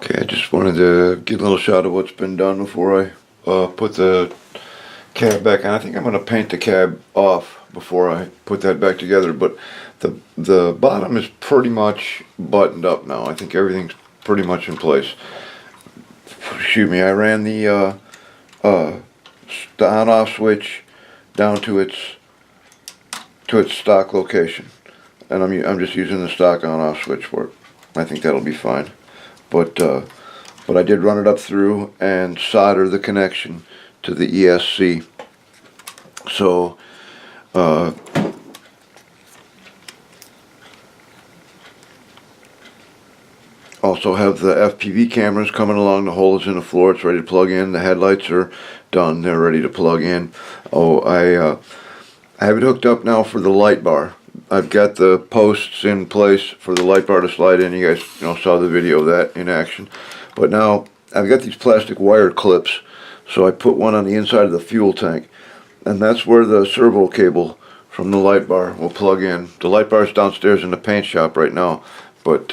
Okay, I just wanted to get a little shot of what's been done before I put the cab back on. I think I'm going to paint the cab off before I put that back together, but the bottom is pretty much buttoned up now. I think everything's pretty much in place. Excuse me, I ran the on-off switch down to its stock location, and I'm just using the stock on-off switch for it. I think that'll be fine. But I did run it up through and solder the connection to the ESC. So also have the FPV cameras coming along. The hole is in the floor. It's ready to plug in. The headlights are done. They're ready to plug in. Oh, I have it hooked up now for the light bar. I've got the posts in place for the light bar to slide in. You guys, saw the video of that in action. But now I've got these plastic wire clips, so I put one on the inside of the fuel tank, and that's where the servo cable from the light bar will plug in. The light bar is downstairs in the paint shop right now, but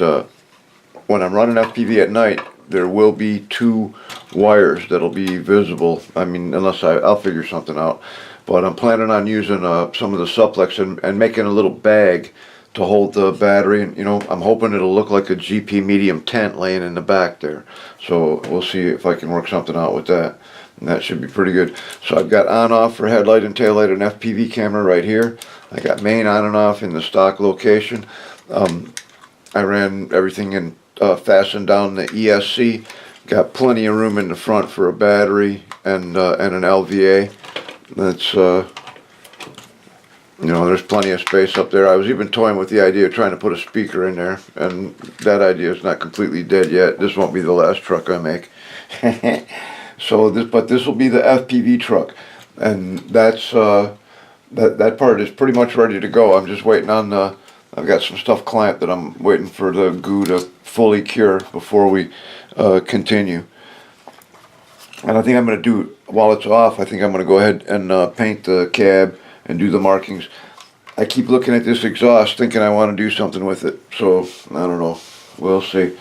when I'm running FPV at night, there will be two wires that'll be visible. I mean, unless I'll figure something out. But I'm planning on using some of the Supplex and making a little bag to hold the battery. And, I'm hoping it'll look like a GP medium tent laying in the back there. So we'll see if I can work something out with that. And that should be pretty good. So I've got on-off for headlight and taillight and FPV camera right here. I got main on and off in the stock location. I ran everything in fastened down the ESC. Got plenty of room in the front for a battery and an LVA. That's there's plenty of space up there. I was even toying with the idea of trying to put a speaker in there, and that idea is not completely dead yet. This won't be the last truck I make. But this will be the FPV truck, and that's that part is pretty much ready to go. I'm just waiting on I've got some stuff clamped that I'm waiting for the goo to fully cure before we continue. And I think I'm going to do, while it's off, I think I'm going to go ahead and paint the cab and do the markings. I keep looking at this exhaust thinking I want to do something with it. So, I don't know. We'll see.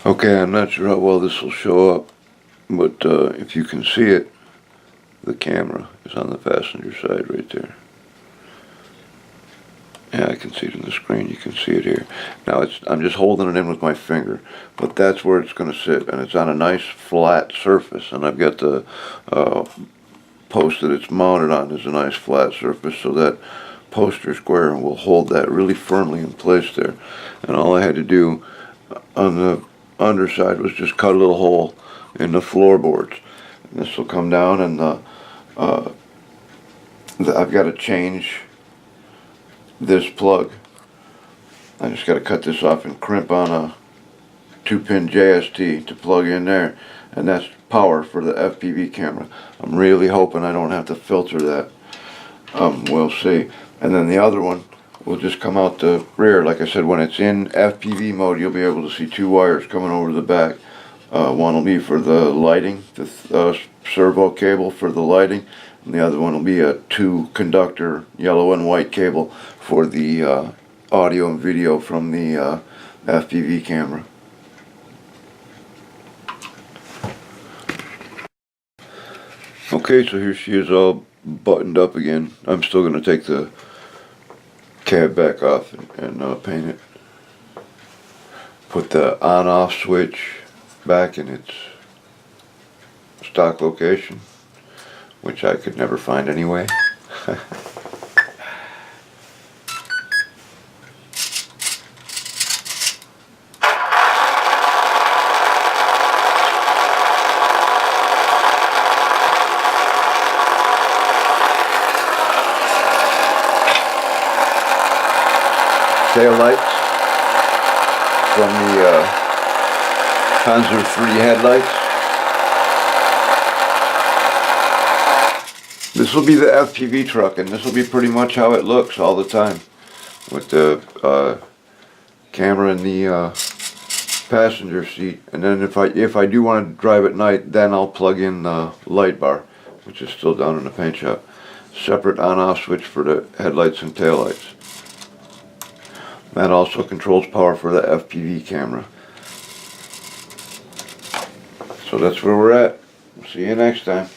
Okay, I'm not sure how well this will show up. But if you can see it, the camera is on the passenger side right there. Yeah, I can see it in the screen. You can see it here. Now I'm just holding it in with my finger, but that's where it's going to sit, and it's on a nice flat surface. And I've got the post that it's mounted on is a nice flat surface, so that poster square will hold that really firmly in place there. And all I had to do on the underside was just cut a little hole in the floorboards. And this will come down, and I've got to change this plug. I just got to cut this off and crimp on a 2-pin JST to plug in there, and that's power for the FPV camera. I'm really hoping I don't have to filter that. We'll see. And then the other one will just come out the rear. Like I said, when it's in FPV mode, you'll be able to see two wires coming over the back. One will be for the lighting, the servo cable for the lighting, and the other one will be a 2-conductor yellow and white cable for the audio and video from the FPV camera. Okay, so here she is all buttoned up again. I'm still going to take the cab back off and paint it. Put the on-off switch back in its stock location, which I could never find anyway. Tail lights from the Panzer III headlights. This will be the FPV truck, and this will be pretty much how it looks all the time, with the camera in the passenger seat. And then if I do want to drive at night, then I'll plug in the light bar, which is still down in the paint shop. Separate on-off switch for the headlights and taillights. That also controls power for the FPV camera. So that's where we're at. See you next time.